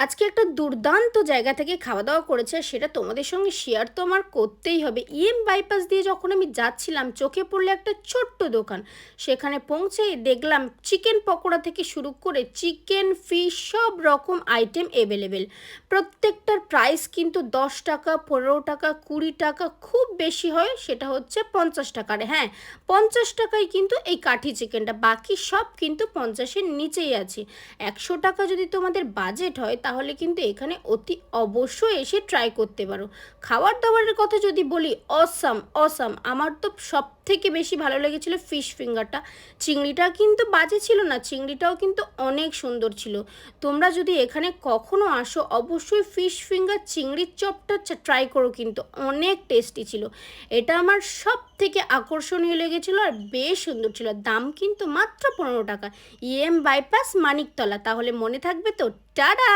আজকে একটা দুর্দান্ত জায়গা থেকে খাওয়া দাওয়া করেছে, সেটা তোমাদের সঙ্গে শেয়ার তো আমার করতেই হবে। বাইপাস দিয়ে যখন আমি যাচ্ছিলাম, চোখে পড়লো একটা ছোট্ট দোকান। সেখানে পৌঁছেই দেখলাম চিকেন পকোড়া থেকে শুরু করে চিকেন, ফিশ সব রকম আইটেম অ্যাভেলেবেল। প্রত্যেকটার প্রাইস কিন্তু 10 টাকা, 15 টাকা, 20 টাকা, খুব বেশি হয় সেটা হচ্ছে 50 টাকার। হ্যাঁ, 50 টাকায় কিন্তু এই কাঠি চিকেনটা, বাকি সব কিন্তু 50-এর নিচেই আছে। 100 টাকা যদি তোমাদের বাজেট হয় তাহলে কিন্তু এখানে অতি অবশ্যই এসে ট্রাই করতে পারো। খাবার দাবারের কথা যদি বলি, অসাম অসাম। আমার তো সব থেকে বেশি ভালো লেগেছিলো ফিশ ফিঙ্গারটা। চিংড়িটা কিন্তু বাজে ছিল না, চিংড়িটাও কিন্তু অনেক সুন্দর ছিল। তোমরা যদি এখানে কখনো আসো অবশ্যই ফিশ ফিঙ্গার চিংড়ির চপটা ট্রাই করো, কিন্তু অনেক টেস্টি ছিল। এটা আমার সব থেকে আকর্ষণীয় লেগেছিলো আর বেশ সুন্দর ছিল। দাম কিন্তু মাত্র 15 টাকা। বাইপাস, মানিকতলা। তাহলে মনে থাকবে তো। টাটা।